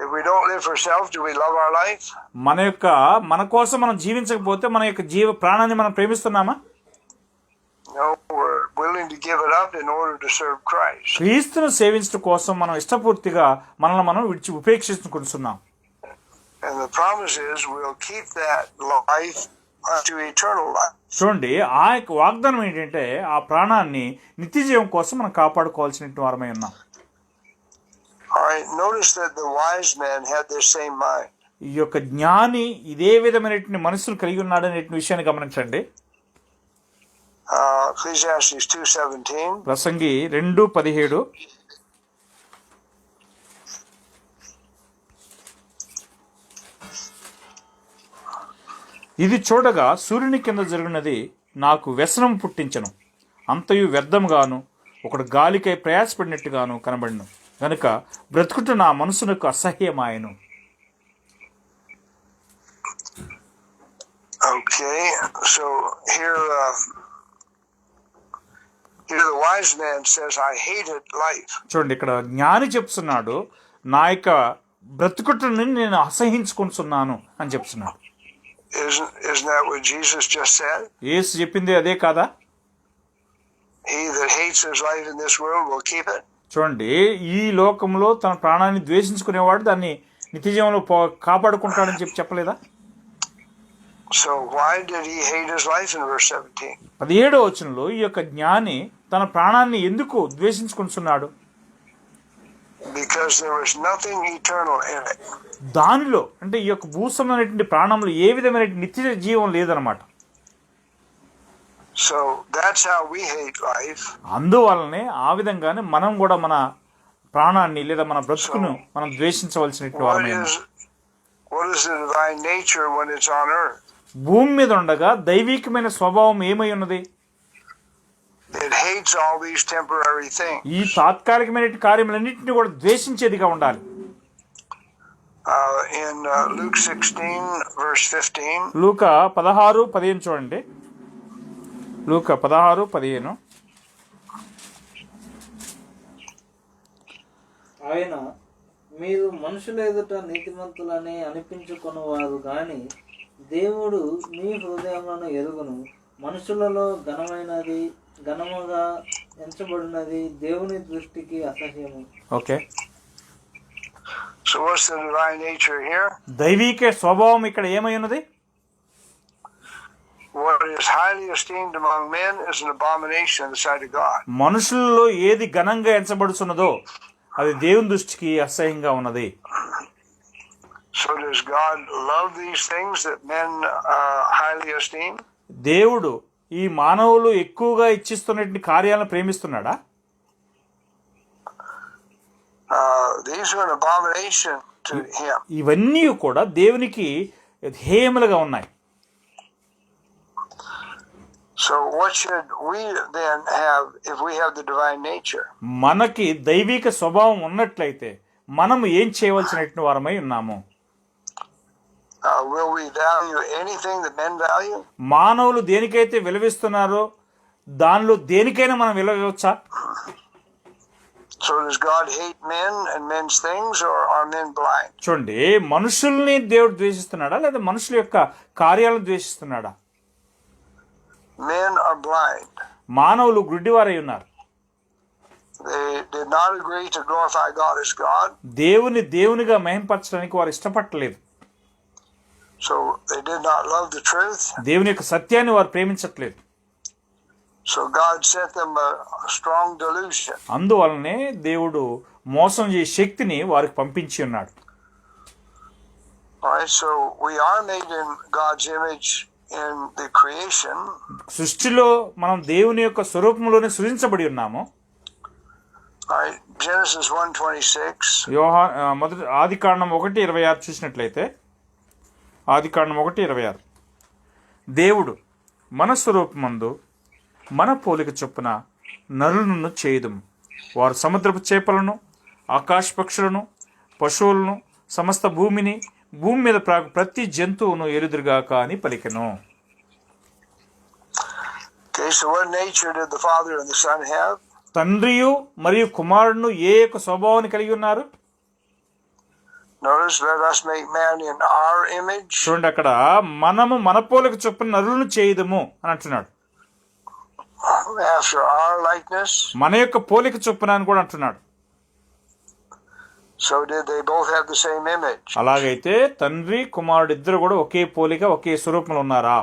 If we don't live for self, do we love our life? మన కోసం మనం జీవించకపోతే మన యొక్క ప్రాణాన్ని మనం ప్రేమిస్తున్నామా? No, we're willing to give it up in order to serve Christ. క్రీస్తును సేవించడం కోసం మనం ఇష్టపూర్తిగా మనల్ని మనం ఉపేక్షించుకుంటున్నాం. And the promise is we'll keep that life unto eternal life. చూడండి, ఆ యొక్క వాగ్దానం ఏంటంటే ఆ ప్రాణాన్ని నిత్య జీవం కోసం మనం కాపాడుకోవాల్సిన వారమై ఉన్నాం. All right, notice that the wise man had this same mind. ఈ యొక్క జ్ఞాని ఇదే విధమైనటువంటి మనసును కలిగి ఉన్నాడనే విషయాన్ని గమనించండి. Ecclesiastes 2:17. ప్రసంగి 2:17. ఇది చూడగా సూర్యుని కింద జరుగునది నాకు వ్యసనం పుట్టించను, అంతయు వ్యర్థముగాను ఒకడు గాలికై ప్రయాసపడినట్టుగాను కనబడిను, గనుక బ్రతుకుట నా మనసునకు అసహ్యమాయను. Okay, so here the wise man says, I hated life. చూడండి, ఇక్కడ జ్ఞాని చెప్తున్నాడు, నా యొక్క బ్రతుకుటని నేను అసహించుకుంటున్నాను అని చెప్తున్నాడు. Isn't that what Jesus just said? యేసు చెప్పింది అదే కాదా? He that hates his life in this world will keep it. చూడండి, ఈ లోకంలో తన ప్రాణాన్ని ద్వేషించుకునేవాడు దాన్ని నిత్యజీవంలో కాపాడుకుంటాడని చెప్పలేదా? So why did he hate his life in verse 17? 17వ వచనంలో ఈ యొక్క జ్ఞాని తన ప్రాణాన్ని ఎందుకు ద్వేషించుకుంటున్నాడు? Because there was nothing eternal in it. దానిలో అంటే ఈ యొక్క భూసమైనటువంటి ప్రాణంలో ఏ విధమైన నిత్య జీవం లేదనమాట. So that's how we hate life. అందువల్లనే ఆ విధంగానే మనం కూడా మన ప్రాణాన్ని లేదా మన బ్రతుకును మనం ద్వేషించవలసినటువంటి వారమే. What is the divine nature when it's on earth? భూమి మీద ఉండగా దైవికమైన స్వభావం ఏమై ఉన్నది? It hates all these temporary things. ఈ తాత్కాలికమైన కార్యములన్నింటినీ కూడా ద్వేషించేదిగా ఉండాలి. In Luke 16 verse 15. లూకా 16:15 చూడండి. లూకా 16:15. ఆయన మీరు మనుషుల ఎదుట నీతిమంతులని అనిపించుకున్నవారు గాని దేవుడు మీ హృదయములను ఎరుగును, మనుషులలో ఘనముగా ఎంచబడినది దేవుని దృష్టికి అసహ్యము. Okay, So what's the divine nature here? దైవిక స్వభావం ఇక్కడ ఏమై ఉన్నది? What is highly esteemed among men is an abomination in the sight of God. మనుషుల్లో ఏది ఘనంగా ఎంచబడుతున్నదో అది దేవుని దృష్టికి అసహ్యంగా ఉన్నది. So does God love these things that men highly esteem? దేవుడు ఈ మానవులు ఎక్కువగా ఇచ్చిస్తున్నటువంటి కార్యాలను ప్రేమిస్తున్నాడా? These are an abomination to him. ఇవన్నీ కూడా దేవునికి హేయములుగా ఉన్నాయి. So what should we then have if we have the divine nature? మనకి దైవిక స్వభావం ఉన్నట్లయితే మనము ఏం చేయవలసినటువంటి వారమై ఉన్నాము? Will we value anything that men value? మానవులు దేనికైతే విలువిస్తున్నారో దానిలో దేనికైనా మనం విలువవచ్చా? So does God hate men and men's things, or are men blind? చూడండి, మనుషుల్ని దేవుడు ద్వేషిస్తున్నాడా లేదా మనుషుల యొక్క కార్యాలను ద్వేషిస్తున్నాడా? Men are blind. మానవులు గుడ్డివారై ఉన్నారు. They did not agree to glorify God as God, దేవునిగా మహింపరచడానికి వారు ఇష్టపడలేదు. so they did not love the truth. దేవుని యొక్క సత్యాన్ని వారు ప్రేమించట్లేదు. So God sent them a strong delusion. అందువలనే దేవుడు మోసం చేసే శక్తిని వారికి పంపించి ఉన్నాడు. All right, so we are made in God's image in the creation. సృష్టిలో మనం దేవుని యొక్క స్వరూపంలోనే సృజించబడి ఉన్నాము. All right, Genesis 1:26. మొదటి ఆదికాండం 1:26 చూసినట్లయితే, ఆదికాండం 1:26, దేవుడు మన స్వరూపమందు మన పోలిక చొప్పున నరులను చేయుదుము, వారు సముద్రపు చేపలను, ఆకాశ పక్షులను, పశువులను, సమస్త భూమిని, భూమి మీద ప్రతి జంతువును ఎరుదురుగాక అని పలికెను. Okay, so what nature did the Father and the Son have? తండ్రియు మరియు కుమారుడును ఏ యొక్క స్వభావాన్ని కలిగి ఉన్నారు? Notice, let us make man in our image. చూడండి, అక్కడ మనము మన పోలిక చొప్పున నరులను చేయుదుము అని అంటున్నాడు. After our likeness. మన యొక్క పోలిక చొప్పున అని కూడా అంటున్నాడు. So did they both have the same image? అలాగైతే తండ్రి కుమారుడు ఇద్దరు కూడా ఒకే పోలిక ఒకే స్వరూపంలో ఉన్నారా?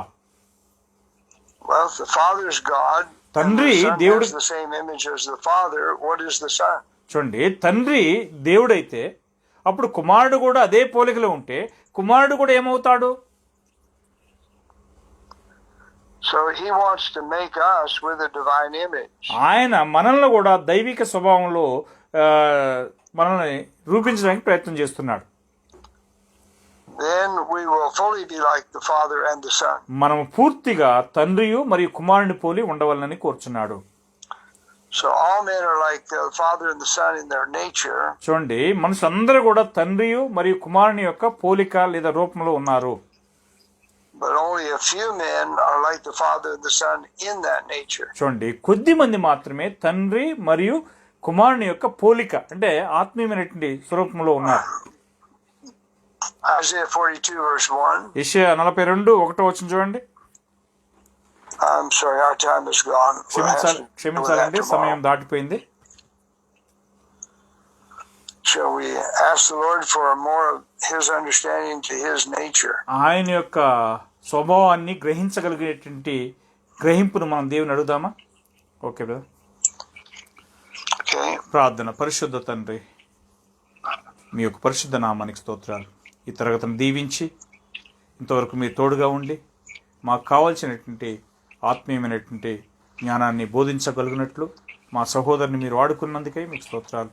Well, if the Father is God, and the Son has the same image as the Father, what is the Son? చూడండి, తండ్రి దేవుడైతే అప్పుడు కుమారుడు కూడా అదే పోలికలో ఉంటే కుమారుడు కూడా ఏమవుతాడు? So he wants to make us with a divine image. ఆయన మనల్ని కూడా దైవిక స్వభావంలో మనల్ని రూపించడానికి ప్రయత్నం చేస్తున్నాడు. Then we will fully be like the Father and the Son. మనము పూర్తిగా తండ్రియు మరియు కుమారుని పోలి ఉండవాలని కోరుచున్నాడు. So all men are like the Father and the Son in their nature. చూడండి, మనుషులందరూ కూడా తండ్రియు మరియు కుమారుని యొక్క పోలిక లేదా రూపంలో ఉన్నారు. But only a few men are like the Father and the Son in that nature. చూడండి, కొద్ది మంది మాత్రమే తండ్రి మరియు కుమారుని యొక్క పోలిక అంటే ఆత్మీయమైనటువంటి స్వరూపంలో ఉన్నారు. Isaiah 42 verse 1. యెషయా 42:1 చూడండి. I'm sorry, our time is gone. క్షమించాలండి, సమయం దాటిపోయింది. Shall we ask the Lord for more of His understanding to His nature? ఆయన యొక్క స్వభావాన్ని గ్రహించగలిగేటువంటి గ్రహింపును మనం దేవుని అడుగుదామా? Okay brother. Okay. ప్రార్థన. పరిశుద్ధ తండ్రి, మీ యొక్క పరిశుద్ధ నామానికి స్తోత్రాలు. ఈ తరగతిని దీవించి ఇంతవరకు మీరు తోడుగా ఉండి మాకు కావాల్సినటువంటి ఆత్మీయమైనటువంటి జ్ఞానాన్ని బోధించగలిగినట్లు మా సహోదరుని మీరు వాడుకున్నందుకే మీకు స్తోత్రాలు.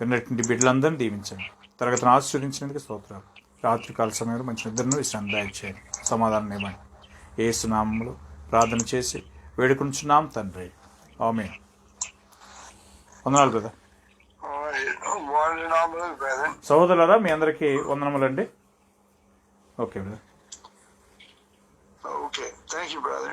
విన్నటువంటి బిడ్డలందరినీ దీవించండి. తరగతిని ఆశీర్వదించినందుకు స్తోత్రాలు. రాత్రికాల సమయంలో మంచి నిద్రను విశ్రాంతి దయచేయండి. సమాధానం ఇవ్వండి. యేసు నామములో ప్రార్థన చేసి వేడుకుంటున్నాం తండ్రి, ఆమేన్. వందనాలు బ్రదర్. సహోదరులారా, మీ అందరికీ వందనములండి. Okay brother. Okay, thank you, brother.